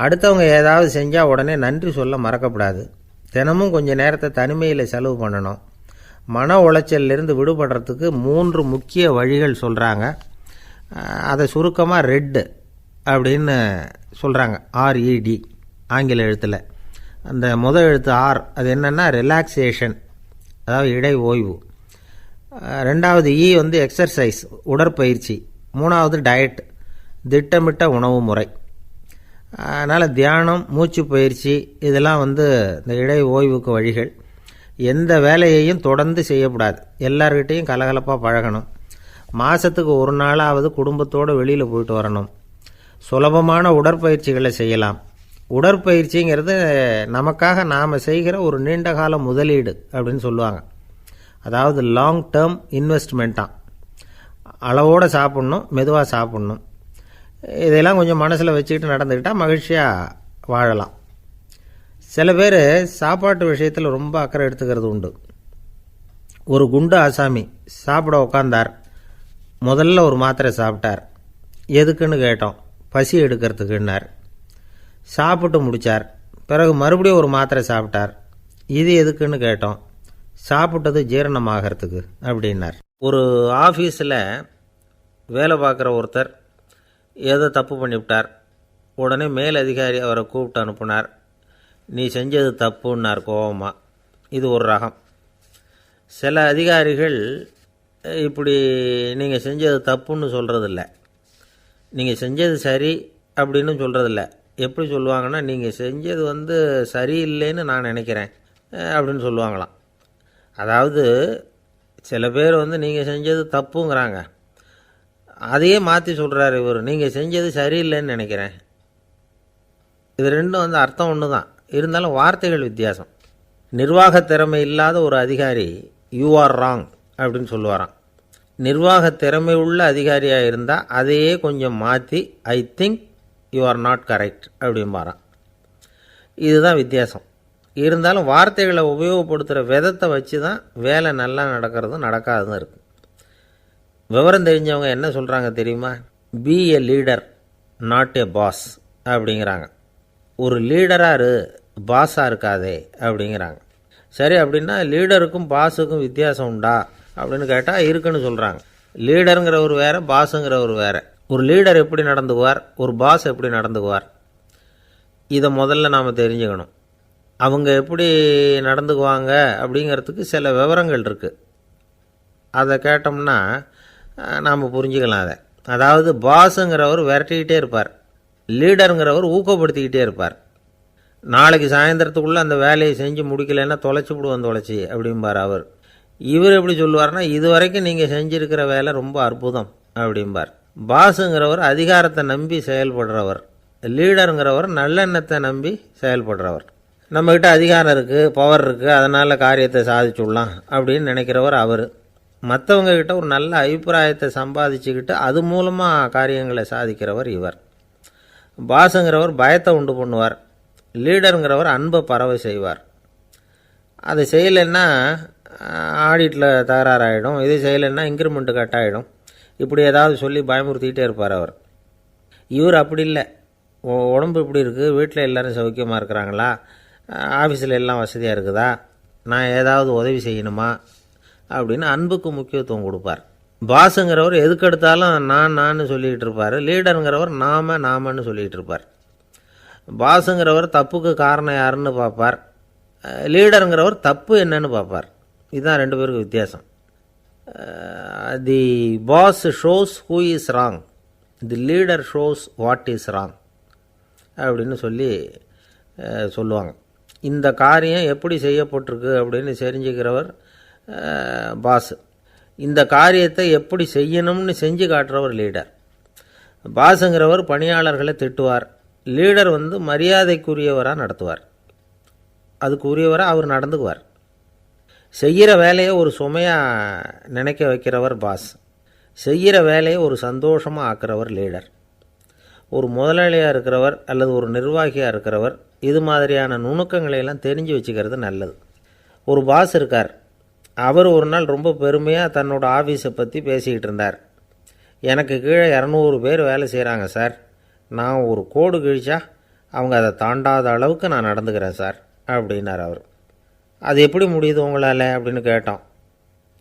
அடுத்தவங்க ஏதாவது செஞ்சால் உடனே நன்றி சொல்ல மறக்கக்கூடாது. தினமும் கொஞ்சம் நேரத்தை தனிமையில் செலவு பண்ணணும். மன உளைச்சலிருந்து விடுபடுறதுக்கு 3 முக்கிய வழிகள் சொல்கிறாங்க. அதை சுருக்கமாக ரெட் அப்படின்னு சொல்கிறாங்க, RED ஆங்கில எழுத்தில். அந்த முதல் எழுத்து R, அது என்னென்னா ரிலாக்ஸேஷன், அதாவது இடை ஓய்வு. 2வது E எக்ஸர்சைஸ், உடற்பயிற்சி. 3வது டயட், திட்டமிட்ட உணவு முறை. அதனால் தியானம், மூச்சு பயிற்சி இதெல்லாம் இந்த இடை ஓய்வுக்கு வழிகள். எந்த வேலையையும் தொடர்ந்து செய்யக்கூடாது. எல்லார்கிட்டையும் கலகலப்பாக பழகணும். மாதத்துக்கு ஒரு நாளாவது குடும்பத்தோடு வெளியில் போயிட்டு வரணும். சுலபமான உடற்பயிற்சிகளை செய்யலாம். உடற்பயிற்சிங்கிறது நமக்காக நாம் செய்கிற ஒரு நீண்டகால முதலீடு அப்படின்னு சொல்லுவாங்க. அதாவது லாங் டேர்ம் இன்வெஸ்ட்மெண்ட்டாக. அளவோடு சாப்பிட்ணும், மெதுவாக சாப்பிட்ணும். இதெல்லாம் கொஞ்சம் மனசில் வச்சுக்கிட்டு நடந்துக்கிட்டால் மகிழ்ச்சியாக வாழலாம். சில பேர் சாப்பாட்டு விஷயத்தில் ரொம்ப அக்கறை எடுத்துக்கிறது உண்டு. ஒரு குண்டு ஆசாமி சாப்பிட உட்காந்தார். முதல்ல ஒரு மாத்திரை சாப்பிட்டார். எதுக்குன்னு கேட்டோம். பசி எடுக்கிறதுக்குன்னார். சாப்பிட்டு முடித்தார். பிறகு மறுபடியும் ஒரு மாத்திரை சாப்பிட்டார். இது எதுக்குன்னு கேட்டோம். சாப்பிட்டது ஜீரணமாகறதுக்கு அப்படின்னார். ஒரு ஆஃபீஸில் வேலை பார்க்குற ஒருத்தர் ஏதோ தப்பு பண்ணிவிட்டார். உடனே மேல் அதிகாரி அவரை கூப்பிட்டு அனுப்புனார். நீ செஞ்சது தப்புன்னார் கோபமாக. இது ஒரு ரகம். சில அதிகாரிகள் இப்படி நீங்கள் செஞ்சது தப்புன்னு சொல்கிறதில்ல, நீங்கள் செஞ்சது சரி, அப்படின்னு சொல்கிறதில்ல. எப்படி சொல்லுவாங்கன்னா, நீங்கள் செஞ்சது வந்து சரியில்லைன்னு நான் நினைக்கிறேன் அப்படின்னு சொல்லுவாங்களாம். அதாவது சில பேர் வந்து நீங்கள் செஞ்சது தப்புங்கிறாங்க, அதையே மாற்றி சொல்கிறாரு இவர், நீங்கள் செஞ்சது சரியில்லைன்னு நினைக்கிறேன். இது ரெண்டும் வந்து அர்த்தம் ஒன்று தான், இருந்தாலும் வார்த்தைகள் வித்தியாசம். நிர்வாக திறமை இல்லாத ஒரு அதிகாரி யூ ஆர் ராங் அப்படின்னு சொல்லுவாராம். நிர்வாக திறமை உள்ள அதிகாரியாக இருந்தால் அதையே கொஞ்சம் மாற்றி I think you are not correct அப்படிம்பாரான். இதுதான் வித்தியாசம். இருந்தாலும் வார்த்தைகளை உபயோகப்படுத்துகிற விதத்தை வச்சு தான் வேலை நல்லா நடக்கிறதும் நடக்காததும் இருக்குது. விவரம் தெரிஞ்சவங்க என்ன சொல்கிறாங்க தெரியுமா? Be a leader not a boss அப்படிங்கிறாங்க. ஒரு லீடராக இரு, பாஸாக இருக்காதே அப்படிங்கிறாங்க. சரி, அப்படின்னா லீடருக்கும் பாஸுக்கும் வித்தியாசம் உண்டா அப்படின்னு கேட்டால் இருக்குன்னு சொல்கிறாங்க. லீடருங்கிறவர் வேறு, பாஸுங்கிறவர் வேறு. ஒரு லீடர் எப்படி நடந்துக்குவார், ஒரு பாஸ் எப்படி நடந்துக்குவார், இதை முதல்ல நாம் தெரிஞ்சுக்கணும். அவங்க எப்படி நடந்துக்குவாங்க அப்படிங்கிறதுக்கு சில விவரங்கள் இருக்குது. அதை கேட்டோம்னா நாம் புரிஞ்சுக்கலாம் அதை. அதாவது பாஸுங்கிறவர் விரட்டிக்கிட்டே இருப்பார், லீடருங்கிறவர் ஊக்கப்படுத்திக்கிட்டே இருப்பார். நாளைக்கு சாயந்தரத்துக்குள்ளே அந்த வேலையை செஞ்சு முடிக்கலைன்னா தொலைச்சி விடுவோம் தொலைச்சி அப்படிம்பார் அவர். இவர் எப்படி சொல்லுவார்னா, இது வரைக்கும் நீங்கள் செஞ்சுருக்கிற வேலை ரொம்ப அற்புதம் அப்படிம்பார். பாஸுங்கிறவர் அதிகாரத்தை நம்பி செயல்படுறவர், லீடருங்கிறவர் நல்லெண்ணத்தை நம்பி செயல்படுறவர். நம்மக்கிட்ட அதிகாரம் இருக்குது, பவர் இருக்குது, அதனால் காரியத்தை சாதிச்சுடலாம் அப்படின்னு நினைக்கிறவர் அவர். மற்றவங்கக்கிட்ட ஒரு நல்ல அபிப்பிராயத்தை சம்பாதிச்சுக்கிட்டு அது மூலமாக காரியங்களை சாதிக்கிறவர் இவர். பாஸுங்கிறவர் பயத்தை உண்டு பண்ணுவார், லீடருங்கிறவர் அன்பை பரவ செய்வார். அதை செய்யலைன்னா ஆடிட்டில் தகராறாயிடும், இது செய்யலைன்னா இன்க்ரிமெண்ட்டு கட் ஆகிடும், இப்படி ஏதாவது சொல்லி பயமுறுத்திக்கிட்டே இருப்பார் அவர். இவர் அப்படி இல்லை. உடம்பு இப்படி இருக்குது, வீட்டில் எல்லோரும் சௌக்கியமாக இருக்கிறாங்களா, ஆஃபீஸில் எல்லாம் வசதியாக இருக்குதா, நான் ஏதாவது உதவி செய்யணுமா அப்படின்னு அன்புக்கு முக்கியத்துவம் கொடுப்பார். பாஸுங்கிறவர் எதுக்கெடுத்தாலும் நான் சொல்லிக்கிட்டு இருப்பார், லீடருங்கிறவர் நாமன்னு சொல்லிக்கிட்டு இருப்பார். பாஸுங்கிறவர் தப்புக்கு காரணம் யாருன்னு பார்ப்பார், லீடருங்கிறவர் தப்பு என்னன்னு பார்ப்பார். இதுதான் ரெண்டு பேருக்கு வித்தியாசம். The boss shows who is wrong, the leader shows what is wrong அப்படின்னு சொல்லுவாங்க. இந்த காரியம் எப்படி செய்யப்பட்டிருக்கு அப்படின்னு தெரிஞ்சுக்கிறவர் பாஸ், இந்த காரியத்தை எப்படி செய்யணும்னு செஞ்சு காட்டுறவர் லீடர். பாஸுங்கிறவர் பணியாளர்களை திட்டுவார், லீடர் வந்து மரியாதைக்குரியவராக நடத்துவார், அதுக்குரியவராக அவர் நடந்துக்குவார். செய்கிற வேலையை ஒரு சுமையாக நினைக்க வைக்கிறவர் பாஸ், செய்கிற வேலையை ஒரு சந்தோஷமாக ஆக்கிறவர் லீடர். ஒரு முதலாளியாக இருக்கிறவர் அல்லது ஒரு நிர்வாகியாக இருக்கிறவர் இது மாதிரியான நுணுக்கங்களையெல்லாம் தெரிஞ்சு வச்சுக்கிறது நல்லது. ஒரு பாஸ் இருக்கார், அவர் ஒரு நாள் ரொம்ப பெருமையாக தன்னோட ஆஃபீஸை பற்றி பேசிக்கிட்டு இருந்தார். எனக்கு கீழே 200 பேர் வேலை செய்கிறாங்க சார், நான் ஒரு கோடு கிழிச்சா அவங்க அதை தாண்டாத அளவுக்கு நான் நடந்துக்கிறேன் சார் அப்படின்னார் அவர். அது எப்படி முடியுது உங்களால் அப்படின்னு கேட்டோம்.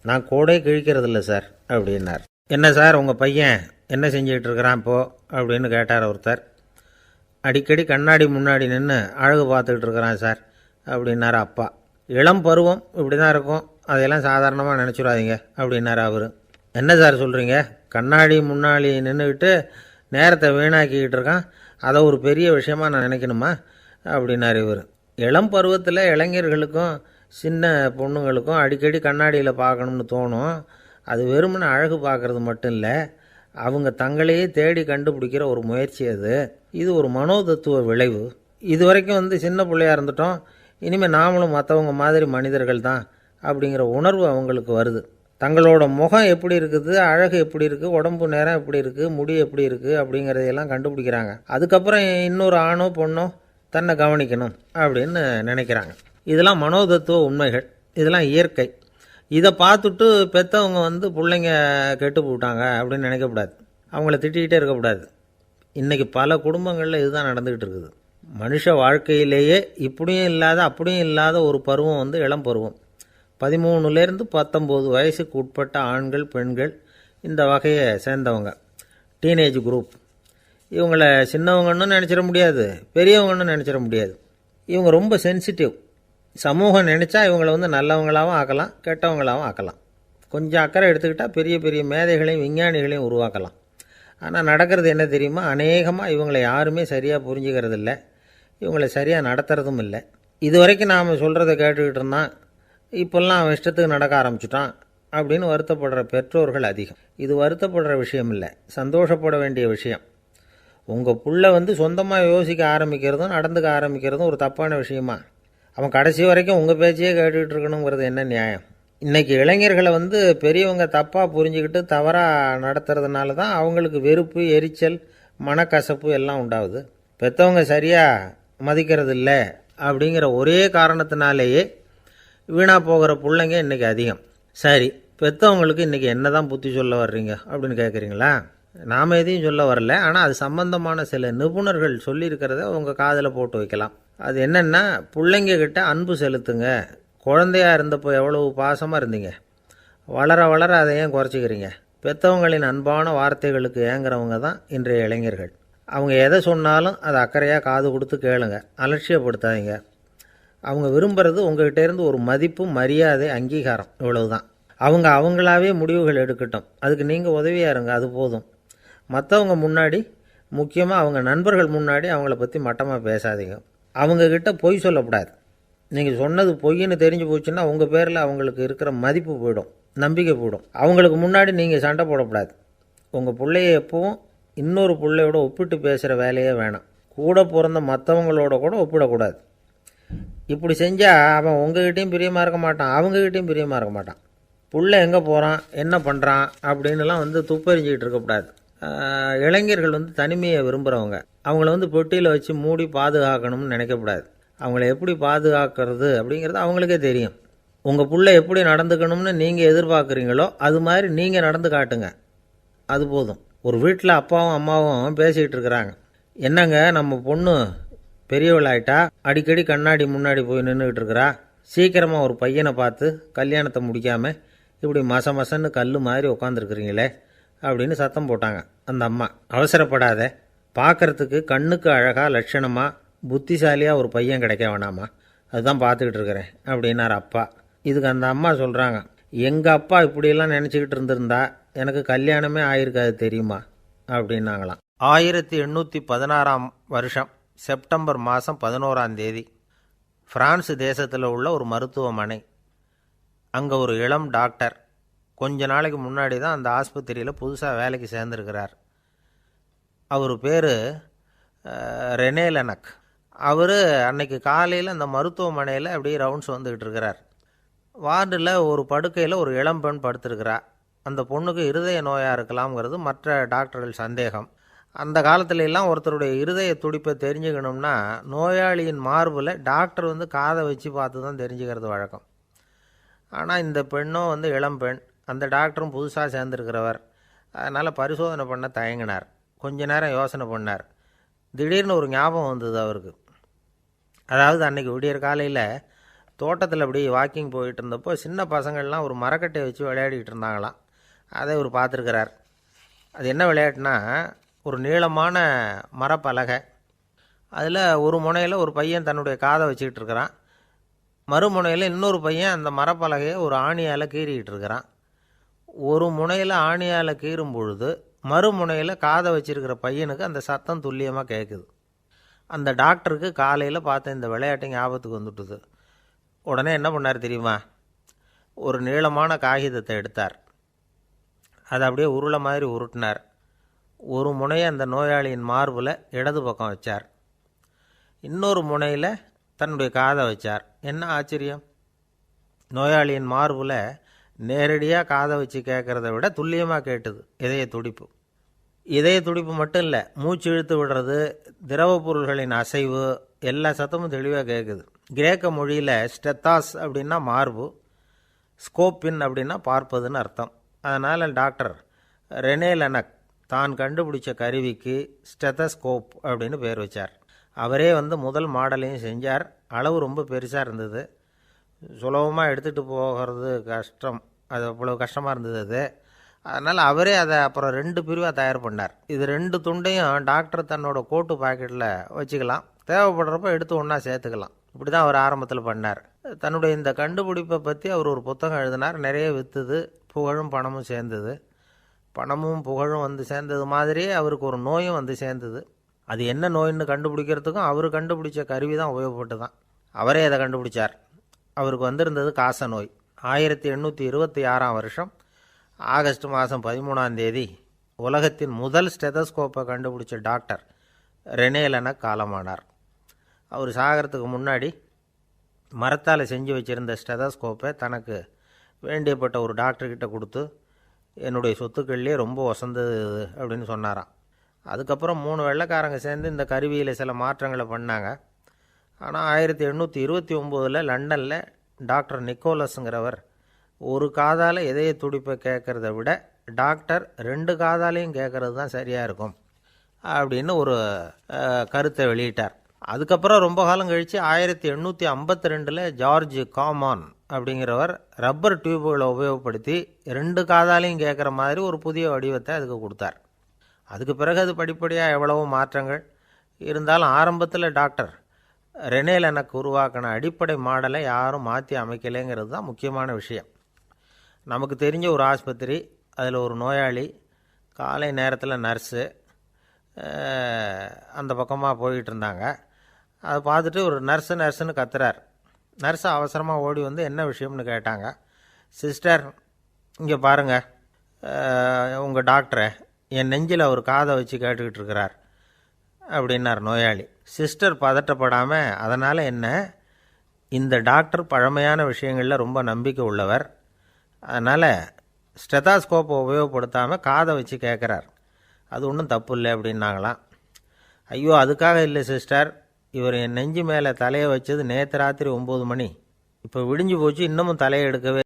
நான் கோடே கிழிக்கிறதில்ல சார் அப்படின்னார். என்ன சார் உங்கள் பையன் என்ன செஞ்சுக்கிட்டு இருக்கிறான் இப்போது அப்படின்னு கேட்டார் ஒருத்தர். அடிக்கடி கண்ணாடி முன்னாடி நின்று அழகு பார்த்துக்கிட்டு இருக்கிறான் சார் அப்படின்னார் அப்பா. இளம் பருவம் இப்படி தான் இருக்கும், அதையெல்லாம் சாதாரணமாக நினச்சிடாதீங்க அப்படின்னார் அவர். என்ன சார் சொல்கிறீங்க, கண்ணாடி முன்னாடி நின்றுக்கிட்டு நேரத்தை வீணாக்கிக்கிட்டு இருக்கான், அதை ஒரு பெரிய விஷயமாக நான் நினைக்கணுமா அப்படின்னார் இவர். இளம் பருவத்தில் இளைஞர்களுக்கும் சின்ன பொண்ணுங்களுக்கும் அடிக்கடி கண்ணாடியில் பார்க்கணும்னு தோணும். அது வெறுமனே அழகு பார்க்குறது மட்டும் இல்லை, அவங்க தங்களையே தேடி கண்டுபிடிக்கிற ஒரு முயற்சி அது. இது ஒரு மனோதத்துவ விளைவு. இது வரைக்கும் சின்ன பிள்ளையாக இருந்துட்டோம், இனிமேல் நாமளும் மற்றவங்க மாதிரி மனிதர்கள் தான் அப்படிங்கிற உணர்வு அவங்களுக்கு வருது. தங்களோட முகம் எப்படி இருக்குது, அழகு எப்படி இருக்குது, உடம்பு நேரம் எப்படி இருக்குது, முடி எப்படி இருக்குது அப்படிங்கிறதையெல்லாம் கண்டுபிடிக்கிறாங்க. அதுக்கப்புறம் இன்னொரு ஆணோ பொண்ணோ தன்னை கவனிக்கணும் அப்படின்னு நினைக்கிறாங்க. இதெல்லாம் மனோதத்துவ உண்மைகள், இதெல்லாம் இயற்கை. இதை பார்த்துட்டு பெற்றவங்க பிள்ளைங்க கெட்டு போட்டாங்க அப்படின்னு நினைக்கக்கூடாது, அவங்கள திட்டிக்கிட்டே இருக்கக்கூடாது. இன்றைக்கி பல குடும்பங்களில் இதுதான் நடந்துக்கிட்டு இருக்குது. மனுஷ வாழ்க்கையிலேயே இப்படியும் இல்லாத அப்படியும் இல்லாத ஒரு பருவம் இளம் பருவம். 13லேருந்து 19 வயசுக்கு உட்பட்ட ஆண்கள் பெண்கள் இந்த வகையை சேர்ந்தவங்க, டீனேஜ் குரூப். இவங்கள சின்னவங்கன்னு நினச்சிட முடியாது, பெரியவங்கன்னு நினச்சிட முடியாது. இவங்க ரொம்ப சென்சிட்டிவ். சமூகம் நினச்சா இவங்களை நல்லவங்களாகவும் ஆக்கலாம், கெட்டவங்களாகவும் ஆக்கலாம். கொஞ்சம் அக்கறை எடுத்துக்கிட்டால் பெரிய பெரிய மேதைகளையும் விஞ்ஞானிகளையும் உருவாக்கலாம். ஆனால் நடக்கிறது என்ன தெரியுமா, அநேகமாக இவங்களை யாருமே சரியாக புரிஞ்சுக்கிறது இல்லை, இவங்களை சரியாக நடத்துறதும் இல்லை. இது வரைக்கும் நாம் சொல்கிறத கேட்டுக்கிட்டு இருந்தான், இப்போல்லாம் அவன் இஷ்டத்துக்கு நடக்க ஆரம்பிச்சிட்டான் அப்படின்னு வருத்தப்படுற பெற்றோர்கள் அதிகம். இது வருத்தப்படுற விஷயம் இல்லை, சந்தோஷப்பட வேண்டிய விஷயம். உங்கள் புள்ள சொந்தமாக யோசிக்க ஆரம்பிக்கிறதும் நடந்துக்க ஆரம்பிக்கிறதும் ஒரு தப்பான விஷயமா? அவன் கடைசி வரைக்கும் உங்கள் பேச்சையே கேட்டுக்கிட்டு இருக்கணுங்கிறது என்ன நியாயம்? இன்றைக்கி இளைஞர்களை பெரியவங்க தப்பாக புரிஞ்சுக்கிட்டு தவறாக நடத்துறதுனால தான் அவங்களுக்கு வெறுப்பு, எரிச்சல், மனக்கசப்பு எல்லாம் உண்டாகுது. பெற்றவங்க சரியாக மதிக்கிறது இல்லை அப்படிங்கிற ஒரே காரணத்தினாலேயே வீணாக போகிற பிள்ளைங்க இன்றைக்கி அதிகம். சரி, பெற்றவங்களுக்கு இன்றைக்கி என்ன தான் புத்தி சொல்ல வர்றீங்க அப்படின்னு கேட்குறீங்களா? நாம் எதையும் சொல்ல வரல, ஆனால் அது சம்பந்தமான சில நிபுணர்கள் சொல்லியிருக்கிறத உங்கள் காதில் போட்டு வைக்கலாம். அது என்னென்னா, பிள்ளைங்கக்கிட்ட அன்பு செலுத்துங்க. குழந்தையாக இருந்தப்போ எவ்வளவு பாசமாக இருந்தீங்க, வளர வளர அதை ஏன் குறைச்சிக்கிறீங்க? பெற்றவங்களின் அன்பான வார்த்தைகளுக்கு ஏங்குறவங்க தான் இன்றைய இளைஞர்கள். அவங்க எதை சொன்னாலும் அதை அக்கறையாக காது கொடுத்து கேளுங்க, அலட்சியப்படுத்தாதீங்க. அவங்க விரும்புகிறது உங்கள்கிட்டேருந்து ஒரு மதிப்பு, மரியாதை, அங்கீகாரம், இவ்வளவு தான். அவங்க அவங்களாவே முடிவுகள் எடுக்கட்டும், அதுக்கு நீங்கள் உதவியாக இருங்க, அது போதும். மற்றவங்க முன்னாடி, முக்கியமாக அவங்க நண்பர்கள் முன்னாடி அவங்கள பற்றி மட்டமாக பேசாதீங்க. அவங்கக்கிட்ட பொய் சொல்லக்கூடாது. நீங்கள் சொன்னது பொய்ன்னு தெரிஞ்சு போச்சுன்னா உங்கள் பேரில் அவங்களுக்கு இருக்கிற மதிப்பு போயிடும், நம்பிக்கை போயிடும். அவங்களுக்கு முன்னாடி நீங்கள் சண்டை போடக்கூடாது. உங்கள் பிள்ளைய எப்பவும் இன்னொரு பிள்ளையோட ஒப்பிட்டு பேசுகிற வேலையே வேணாம். கூட பிறந்த மற்றவங்களோட கூட ஒப்பிடக்கூடாது. இப்படி செஞ்சால் அவன் உங்ககிட்டையும் பிரியமாக இருக்க மாட்டான், அவங்ககிட்டையும் பிரியமாக இருக்க மாட்டான். புள்ள எங்கே போகிறான், என்ன பண்ணுறான் அப்படின்னுலாம் துப்பறிஞ்சிக்கிட்டு இருக்கக்கூடாது. இளைஞர்கள் தனிமையை விரும்புகிறவங்க. அவங்கள பெட்டியில் வச்சு மூடி பாதுகாக்கணும்னு நினைக்கக்கூடாது. அவங்கள எப்படி பாதுகாக்கிறது அப்படிங்கிறது அவங்களுக்கே தெரியும். உங்கள் புள்ள எப்படி நடந்துக்கணும்னு நீங்கள் எதிர்பார்க்குறீங்களோ அது மாதிரி நீங்கள் நடந்து காட்டுங்க, அது போதும். ஒரு வீட்டில் அப்பாவும் அம்மாவும் பேசிகிட்டு இருக்கிறாங்க. என்னங்க, நம்ம பொண்ணு பெரியவளாயிட்டா, அடிக்கடி கண்ணாடி முன்னாடி போய் நின்றுக்கிட்டு இருக்கிறா, சீக்கிரமாக ஒரு பையனை பார்த்து கல்யாணத்தை முடிக்காமல் இப்படி மசன்னு கல் மாதிரி உட்காந்துருக்குறீங்களே அப்படின்னு சத்தம் போட்டாங்க அந்த அம்மா. அவசரப்படாத, பார்க்குறதுக்கு கண்ணுக்கு அழகாக லட்சணமாக புத்திசாலியாக ஒரு பையன் கிடைக்க வேணாமா, அதுதான் பார்த்துக்கிட்டு இருக்கிறேன் அப்படின்னார் அப்பா. இதுக்கு அந்த அம்மா சொல்கிறாங்க, எங்கள் அப்பா இப்படியெல்லாம் நினச்சிக்கிட்டு இருந்திருந்தா எனக்கு கல்யாணமே ஆயிருக்காது தெரியுமா அப்படின்னாங்களாம். 1816 வருஷம் செப்டம்பர் மாதம் 11 பிரான்ஸ் தேசத்தில் உள்ள ஒரு மருத்துவமனை. அங்கே ஒரு இளம் டாக்டர் கொஞ்ச நாளைக்கு முன்னாடி தான் அந்த ஆஸ்பத்திரியில் புதுசாக வேலைக்கு சேர்ந்துருக்கிறார். அவர் பேர் ரெனே லெனக். அவர் அன்னைக்கு காலையில் அந்த மருத்துவமனையில் அப்படியே ரவுண்ட்ஸ் வந்துக்கிட்டு இருக்கிறார். வார்டில் ஒரு படுக்கையில் ஒரு இளம்பெண் படுத்திருக்கிறா. அந்த பொண்ணுக்கு இருதய நோயாக இருக்கலாம்ங்கிறது மற்ற டாக்டர்கள் சந்தேகம். அந்த காலத்துல எல்லாம் ஒருத்தருடைய இருதய துடிப்பை தெரிஞ்சுக்கணும்னா நோயாளியின் மார்பில் டாக்டர் காதை வச்சு பார்த்து தான் தெரிஞ்சுக்கிறது வழக்கம். ஆனால் இந்த பெண்ணும் இளம்பெண், அந்த டாக்டரும் புதுசாக சேர்ந்துருக்கிறவர். அதனால் பரிசோதனை பண்ண தயங்கினார். கொஞ்ச நேரம் யோசனை பண்ணார். திடீர்னு ஒரு ஞாபகம் வந்தது அவருக்கு. அதாவது அன்றைக்கி விடியற் காலையில் தோட்டத்தில் அப்படி வாக்கிங் போயிட்டு இருந்தப்போ சின்ன பசங்கள்லாம் ஒரு மரக்கட்டையை வச்சு விளையாடிக்கிட்டு இருந்தாங்களாம். அதை இவர் பார்த்துருக்கிறார். அது என்ன விளையாட்டுனா, ஒரு நீளமான மரப்பலகை, அதில் ஒரு முனையில் ஒரு பையன் தன்னுடைய காதை வச்சுக்கிட்டு இருக்கிறான், மறுமுனையில் இன்னொரு பையன் அந்த மரப்பலகையை ஒரு ஆணியால் கீறிக்கிட்டு இருக்கிறான். ஒரு முனையில் ஆணியால் கீறும் பொழுது மறுமுனையில் காதை வச்சிருக்கிற பையனுக்கு அந்த சத்தம் துல்லியமாக கேட்குது. அந்த டாக்டருக்கு காலையில் பார்த்த இந்த விளையாட்டு ஞாபகத்துக்கு வந்துட்டுது. உடனே என்ன பண்ணார் தெரியுமா? ஒரு நீளமான காகிதத்தை எடுத்தார். அதை அப்படியே உருளை மாதிரி உருட்டினார். ஒரு முனையை அந்த நோயாளியின் மார்பில் இடது பக்கம் வச்சார், இன்னொரு முனையில் தன்னுடைய காதை வச்சார். என்ன ஆச்சரியம்! நோயாளியின் மார்பில் நேரடியாக காதை வச்சு கேட்குறத விட துல்லியமாக கேட்டுது இதய துடிப்பு. இதய துடிப்பு மட்டும் இல்லை, மூச்சு இழுத்து விடுறது, திரவ பொருள்களின் அசைவு, எல்லா சத்தமும் தெளிவாக கேட்குது. கிரேக்க மொழியில் ஸ்டெத்தாஸ் அப்படின்னா மார்பு, ஸ்கோப்பின் அப்படின்னா பார்ப்பதுன்னு அர்த்தம். அதனால் டாக்டர் ரெனே லெனக் தான் கண்டுபிடிச்ச கருவிக்கு ஸ்டெத்தஸ்கோப் அப்படின்னு பேர் வச்சார். அவரே முதல் மாடலையும் செஞ்சார். அளவு ரொம்ப பெருசாக இருந்தது, சுலபமாக எடுத்துகிட்டு போகிறது கஷ்டம், அது அவ்வளோ கஷ்டமாக இருந்தது அது. அதனால் அவரே அதை அப்புறம் 2 பிரிவாக தயார் பண்ணார். இது 2 துண்டையும் டாக்டர் தன்னோட கோட்டு பாக்கெட்டில் வச்சுக்கலாம், தேவைப்படுறப்ப எடுத்து ஒன்றா சேர்த்துக்கலாம். இப்படி தான் அவர் ஆரம்பத்தில் பண்ணார். தன்னுடைய இந்த கண்டுபிடிப்பை பற்றி அவர் ஒரு புத்தகம் எழுதினார். நிறைய விற்றுது, புகழும் பணமும் சேர்ந்தது. பணமும் புகழும் வந்து சேர்ந்தது மாதிரியே அவருக்கு ஒரு நோயும் வந்து சேர்ந்தது. அது என்ன நோயின்னு கண்டுபிடிக்கிறதுக்கும் அவர் கண்டுபிடிச்ச கருவி தான் உபயோகப்பட்டு தான். அவரே அதை கண்டுபிடிச்சார். அவருக்கு வந்திருந்தது காச நோய். 1826ஆம் வருஷம் ஆகஸ்ட் மாதம் 13ஆம் தேதி உலகத்தின் முதல் ஸ்டெதஸ்கோப்பை கண்டுபிடிச்ச டாக்டர் ரெனே லெனக் காலமானார். அவர் சாகிறதுக்கு முன்னாடி மரத்தால் செஞ்சு வச்சுருந்த ஸ்டெதஸ்கோப்பை தனக்கு வேண்டியப்பட்ட ஒரு டாக்டர்கிட்ட கொடுத்து, என்னுடைய சொத்துக்கள்லேயே ரொம்ப வசந்தது அப்படின்னு சொன்னாராம். அதுக்கப்புறம் 3 வெள்ளைக்காரங்க சேர்ந்து இந்த கருவியில் சில மாற்றங்களை பண்ணாங்க. ஆனால் 1829 லண்டனில் டாக்டர் நிக்கோலஸுங்கிறவர் ஒரு காதால் இதய துடிப்பை கேட்குறத விட டாக்டர் 2 காதாலையும் கேட்குறது தான் சரியாக இருக்கும் அப்படின்னு ஒரு கருத்தை வெளியிட்டார். அதுக்கப்புறம் ரொம்ப காலம் கழித்து 1852 ஜார்ஜ் காமான் அப்படிங்கிறவர் ரப்பர் டியூபுகளை உபயோகப்படுத்தி 2 காதாலையும் கேட்குற மாதிரி ஒரு புதிய வடிவத்தை அதுக்கு கொடுத்தார். அதுக்கு பிறகு அது படிப்படியாக எவ்வளவோ மாற்றங்கள் இருந்தாலும் ஆரம்பத்தில் டாக்டர் ரெனே லெனக் உருவாக்கின அடிப்படை மாடலை யாரும் மாற்றி அமைக்கலைங்கிறது தான் முக்கியமான விஷயம். நமக்கு தெரிஞ்ச ஒரு ஆஸ்பத்திரி, அதில் ஒரு நோயாளி, காலை நேரத்தில் நர்ஸு அந்த பக்கமாக போயிட்டு இருந்தாங்க. அதை பார்த்துட்டு ஒரு நர்ஸுன்னு கத்துறார். நர்ஸு அவசரமாக ஓடி வந்து என்ன விஷயம்னு கேட்டாங்க. சிஸ்டர், இங்கே பாருங்கள், உங்கள் டாக்டரை என் நெஞ்சில் ஒரு காதை வச்சு கேட்டுக்கிட்டு இருக்கிறார் அப்படின்னார் நோயாளி. சிஸ்டர் பதட்டப்படாமல், அதனால் என்ன, இந்த டாக்டர் பழமையான விஷயங்களில் ரொம்ப நம்பிக்கை உள்ளவர், அதனால் ஸ்டெதாஸ்கோப்பை உபயோகப்படுத்தாமல் காதை வச்சு கேட்குறார், அது ஒன்றும் தப்பு இல்லை அப்படின்னாங்களாம். ஐயோ, அதுக்காக இல்லை சிஸ்டர், இவர் என் நெஞ்சு மேலே தலையை வச்சது நேற்று ராத்திரி 9 மணி, இப்போ விடிஞ்சு போச்சு, இன்னமும் தலையை எடுக்கவே